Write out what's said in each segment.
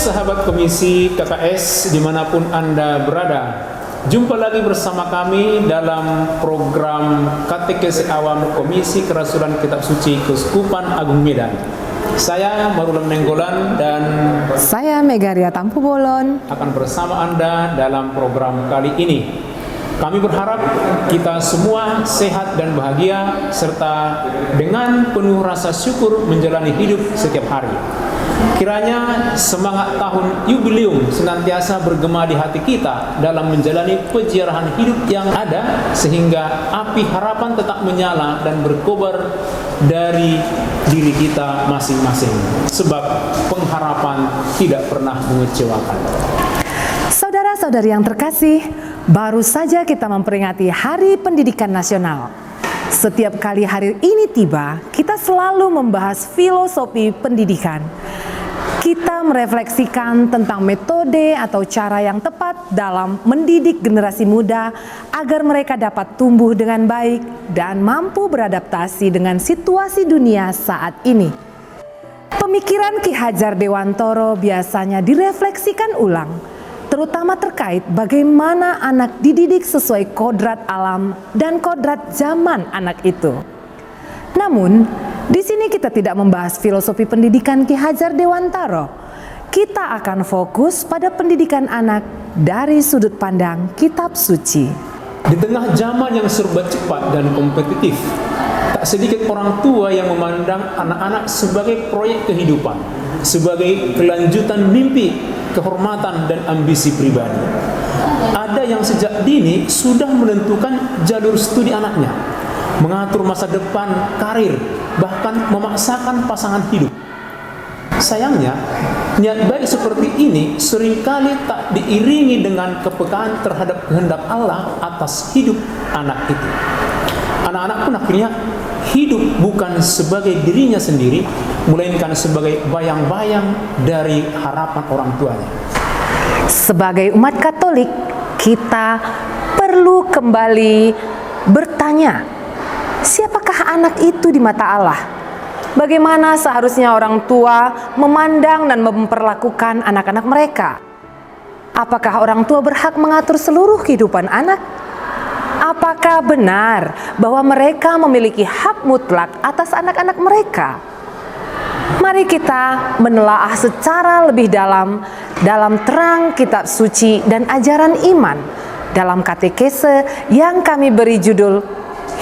sahabat Komisi KKS dimanapun Anda berada, jumpa lagi bersama kami dalam program Katekesi Awam Komisi Kerasulan Kitab Suci Keuskupan Agung Medan. Saya Marulan Nenggolan dan saya Megaria Tampu Bolon akan bersama Anda dalam program kali ini. Kami berharap kita semua sehat dan bahagia serta dengan penuh rasa syukur menjalani hidup setiap hari. Kiranya semangat tahun yubileum senantiasa bergema di hati kita dalam menjalani peziarahan hidup yang ada, sehingga api harapan tetap menyala dan berkobar dari diri kita masing-masing, sebab pengharapan tidak pernah mengecewakan. Saudara-saudari yang terkasih, baru saja kita memperingati Hari Pendidikan Nasional. Setiap kali hari ini tiba, kita selalu membahas filosofi pendidikan. Kita merefleksikan tentang metode atau cara yang tepat dalam mendidik generasi muda agar mereka dapat tumbuh dengan baik dan mampu beradaptasi dengan situasi dunia saat ini. Pemikiran Ki Hajar Dewantoro biasanya direfleksikan ulang, terutama terkait bagaimana anak dididik sesuai kodrat alam dan kodrat zaman anak itu. Namun, di sini kita tidak membahas filosofi pendidikan Ki Hajar Dewantoro. Kita akan fokus pada pendidikan anak dari sudut pandang Kitab Suci. Di tengah zaman yang serba cepat dan kompetitif, tak sedikit orang tua yang memandang anak-anak sebagai proyek kehidupan, sebagai kelanjutan mimpi, kehormatan, dan ambisi pribadi. Ada yang sejak dini sudah menentukan jalur studi anaknya, mengatur masa depan, karir, bahkan memaksakan pasangan hidup. Sayangnya, niat baik seperti ini seringkali tak diiringi dengan kepekaan terhadap kehendak Allah atas hidup anak itu. Anak-anak pun akhirnya hidup bukan sebagai dirinya sendiri, melainkan sebagai bayang-bayang dari harapan orang tuanya. Sebagai umat Katolik, kita perlu kembali bertanya, siapakah anak itu di mata Allah? Bagaimana seharusnya orang tua memandang dan memperlakukan anak-anak mereka? Apakah orang tua berhak mengatur seluruh kehidupan anak? Apakah benar bahwa mereka memiliki hak mutlak atas anak-anak mereka? Mari kita menelaah secara lebih dalam terang Kitab Suci dan ajaran iman dalam katekese yang kami beri judul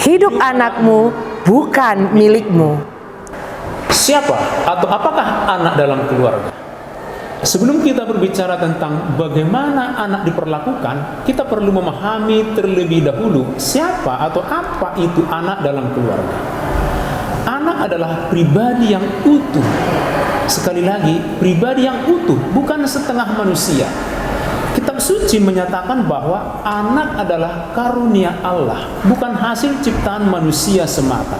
Hidup Anakmu Bukan Milikmu. Siapa atau apakah anak dalam keluarga? Sebelum kita berbicara tentang bagaimana anak diperlakukan, kita perlu memahami terlebih dahulu siapa atau apa itu anak dalam keluarga. Anak adalah pribadi yang utuh. Sekali lagi, pribadi yang utuh, bukan setengah manusia. Kitab Suci menyatakan bahwa anak adalah karunia Allah, bukan hasil ciptaan manusia semata.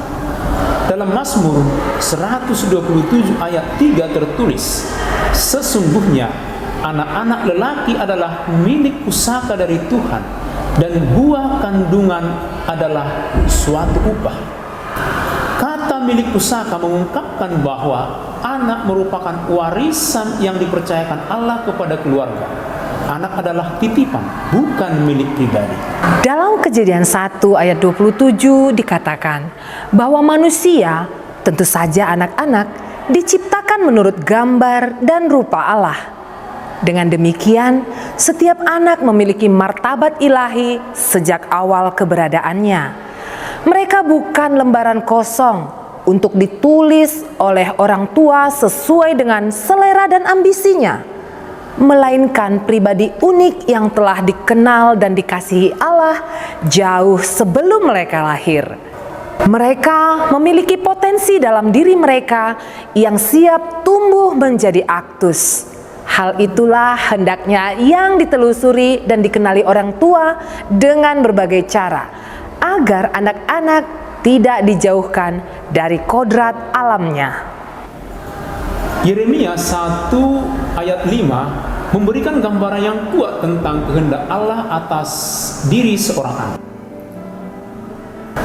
Dalam Mazmur 127 ayat 3 tertulis, sesungguhnya anak-anak lelaki adalah milik pusaka dari Tuhan, dan buah kandungan adalah suatu upah. Kata milik pusaka mengungkapkan bahwa anak merupakan warisan yang dipercayakan Allah kepada keluarga. Anak adalah titipan, bukan milik pribadi. Dalam Kejadian 1 ayat 27 dikatakan bahwa manusia, tentu saja anak-anak, diciptakan menurut gambar dan rupa Allah. Dengan demikian, setiap anak memiliki martabat ilahi sejak awal keberadaannya. Mereka bukan lembaran kosong untuk ditulis oleh orang tua sesuai dengan selera dan ambisinya, melainkan pribadi unik yang telah dikenal dan dikasihi Allah jauh sebelum mereka lahir. Mereka memiliki potensi dalam diri mereka yang siap tumbuh menjadi aktus. Hal itulah hendaknya yang ditelusuri dan dikenali orang tua dengan berbagai cara, agar anak-anak tidak dijauhkan dari kodrat alamnya. Yeremia 1 ayat 5 memberikan gambaran yang kuat tentang kehendak Allah atas diri seorang anak.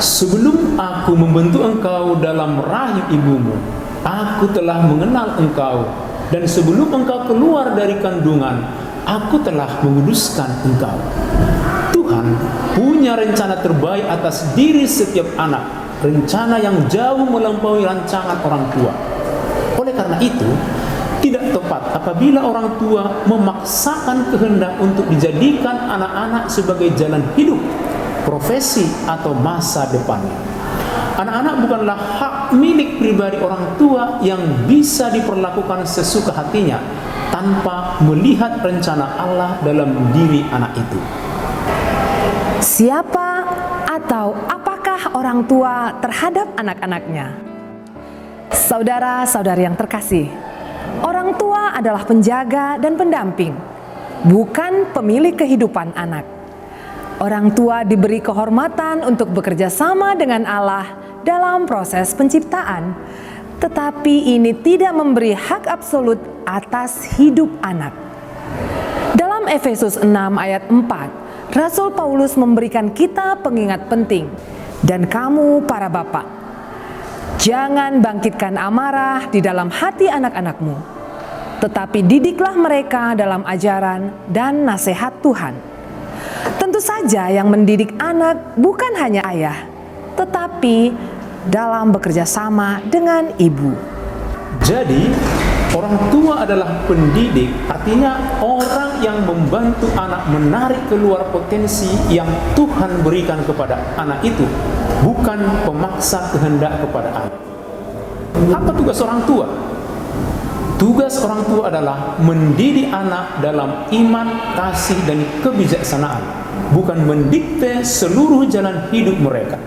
Sebelum aku membentuk engkau dalam rahim ibumu, aku telah mengenal engkau. Dan sebelum engkau keluar dari kandungan, aku telah menguduskan engkau. Tuhan punya rencana terbaik atas diri setiap anak, rencana yang jauh melampaui rancangan orang tua. Oleh karena itu, tidak tepat apabila orang tua memaksakan kehendak untuk dijadikan anak-anak sebagai jalan hidup, profesi, atau masa depannya. Anak-anak bukanlah hak milik pribadi orang tua yang bisa diperlakukan sesuka hatinya tanpa melihat rencana Allah dalam diri anak itu. Siapa atau apakah orang tua terhadap anak-anaknya? Saudara-saudari yang terkasih, orang tua adalah penjaga dan pendamping, bukan pemilik kehidupan anak. Orang tua diberi kehormatan untuk bekerja sama dengan Allah dalam proses penciptaan, tetapi ini tidak memberi hak absolut atas hidup anak. Dalam Efesus 6 ayat 4, Rasul Paulus memberikan kita pengingat penting. Dan kamu para bapak, jangan bangkitkan amarah di dalam hati anak-anakmu, tetapi didiklah mereka dalam ajaran dan nasihat Tuhan. Tentu saja yang mendidik anak bukan hanya ayah, tetapi dalam bekerja sama dengan ibu. Jadi, orang tua adalah pendidik, artinya orang yang membantu anak menarik keluar potensi yang Tuhan berikan kepada anak itu, bukan pemaksa kehendak kepada anak. Apa tugas orang tua? Tugas orang tua adalah mendidik anak dalam iman, kasih, dan kebijaksanaan, bukan mendikte seluruh jalan hidup mereka.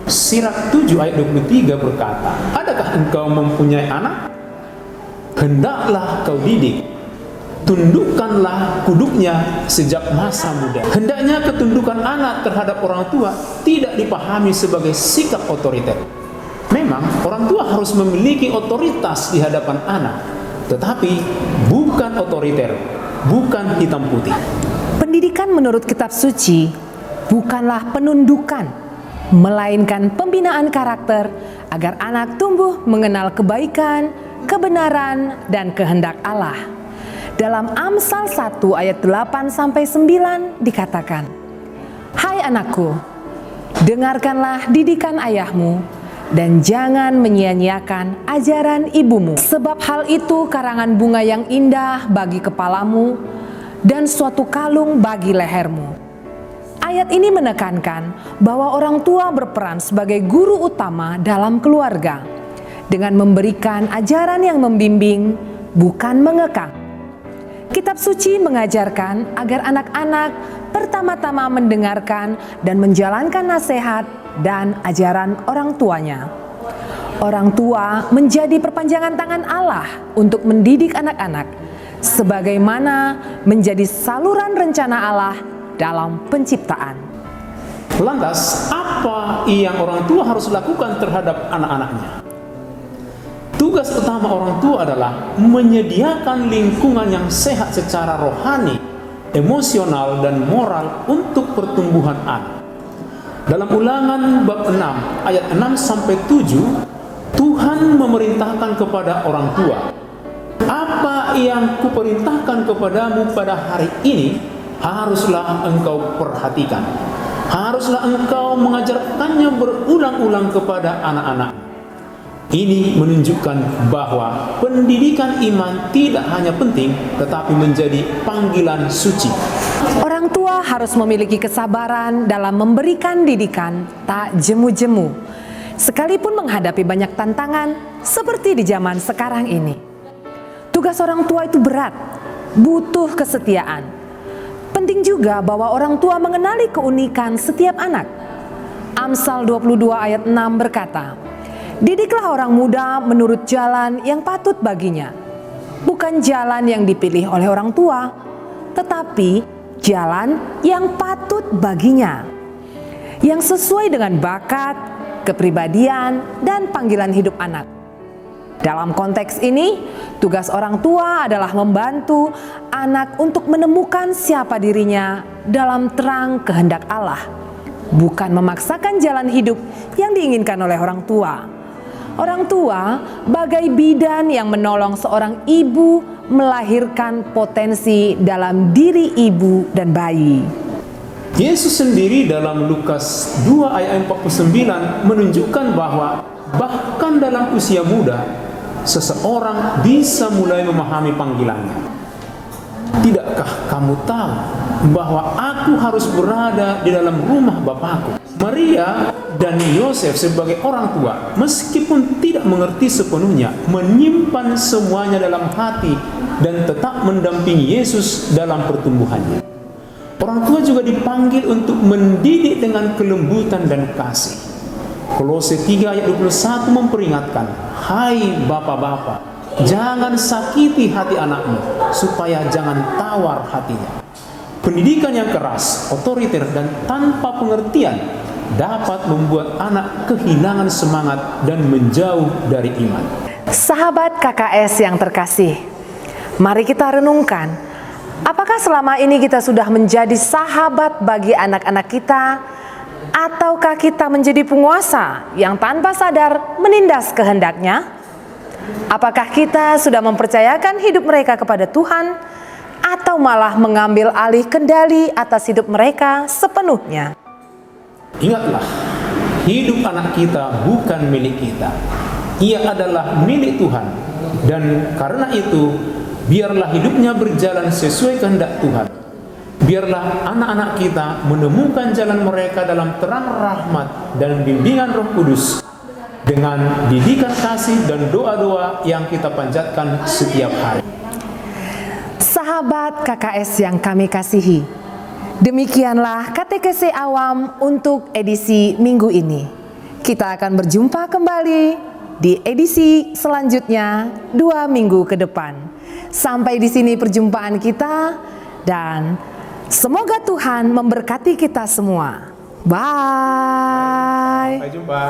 Sirat 7 ayat 23 berkata, adakah engkau mempunyai anak? Hendaklah kau didik, tundukkanlah kuduknya sejak masa muda. Hendaknya ketundukan anak terhadap orang tua tidak dipahami sebagai sikap otoriter. Memang orang tua harus memiliki otoritas di hadapan anak, tetapi bukan otoriter, bukan hitam putih. Pendidikan menurut kitab suci bukanlah penundukan, melainkan pembinaan karakter agar anak tumbuh mengenal kebaikan, kebenaran, dan kehendak Allah. Dalam Amsal 1 ayat 8-9 dikatakan, hai anakku, dengarkanlah didikan ayahmu, dan jangan menyia-nyiakan ajaran ibumu, sebab hal itu karangan bunga yang indah bagi kepalamu dan suatu kalung bagi lehermu. Ayat ini menekankan bahwa orang tua berperan sebagai guru utama dalam keluarga dengan memberikan ajaran yang membimbing, bukan mengekang. Kitab suci mengajarkan agar anak-anak pertama-tama mendengarkan dan menjalankan nasihat dan ajaran orang tuanya. Orang tua menjadi perpanjangan tangan Allah untuk mendidik anak-anak, sebagaimana menjadi saluran rencana Allah dalam penciptaan. Lantas, apa yang orang tua harus lakukan terhadap anak-anaknya? Tugas utama orang tua adalah menyediakan lingkungan yang sehat secara rohani, emosional, dan moral untuk pertumbuhan anak. Dalam Ulangan bab 6 ayat 6-7, Tuhan memerintahkan kepada orang tua, apa yang kuperintahkan kepadamu pada hari ini haruslah engkau perhatikan. Haruslah engkau mengajarkannya berulang-ulang kepada anak-anak. Ini menunjukkan bahwa pendidikan iman tidak hanya penting, tetapi menjadi panggilan suci. Orang tua harus memiliki kesabaran dalam memberikan didikan, tak jemu-jemu, sekalipun menghadapi banyak tantangan seperti di zaman sekarang ini. Tugas orang tua itu berat, butuh kesetiaan. Penting juga bahwa orang tua mengenali keunikan setiap anak. Amsal 22 ayat 6 berkata, didiklah orang muda menurut jalan yang patut baginya, bukan jalan yang dipilih oleh orang tua, tetapi jalan yang patut baginya, yang sesuai dengan bakat, kepribadian, dan panggilan hidup anak. Dalam konteks ini, tugas orang tua adalah membantu anak untuk menemukan siapa dirinya dalam terang kehendak Allah, bukan memaksakan jalan hidup yang diinginkan oleh orang tua. Orang tua bagai bidan yang menolong seorang ibu melahirkan potensi dalam diri ibu dan bayi. Yesus sendiri dalam Lukas 2 ayat 49 menunjukkan bahwa bahkan dalam usia muda seseorang bisa mulai memahami panggilannya. Tidakkah kamu tahu bahwa aku harus berada di dalam rumah Bapakku? Maria dan Yosef sebagai orang tua, meskipun tidak mengerti sepenuhnya, menyimpan semuanya dalam hati dan tetap mendampingi Yesus dalam pertumbuhannya. Orang tua juga dipanggil untuk mendidik dengan kelembutan dan kasih. Kolose 3 ayat 21 memperingatkan, "Hai bapak-bapak, jangan sakiti hati anakmu, supaya jangan tawar hatinya." Pendidikan yang keras, otoriter, dan tanpa pengertian dapat membuat anak kehilangan semangat dan menjauh dari iman. Sahabat KKS yang terkasih, mari kita renungkan, apakah selama ini kita sudah menjadi sahabat bagi anak-anak kita, ataukah kita menjadi penguasa yang tanpa sadar menindas kehendaknya? Apakah kita sudah mempercayakan hidup mereka kepada Tuhan, atau malah mengambil alih kendali atas hidup mereka sepenuhnya? Ingatlah, hidup anak kita bukan milik kita. Ia adalah milik Tuhan. Dan karena itu, biarlah hidupnya berjalan sesuai kehendak Tuhan. Biarlah anak-anak kita menemukan jalan mereka dalam terang rahmat dan bimbingan Roh Kudus, dengan didikan kasih dan doa-doa yang kita panjatkan setiap hari. Sahabat KKS yang kami kasihi, demikianlah katekese awam untuk edisi minggu ini. Kita akan berjumpa kembali di edisi selanjutnya 2 minggu ke depan. Sampai di sini perjumpaan kita, dan semoga Tuhan memberkati kita semua. Bye. Sampai jumpa.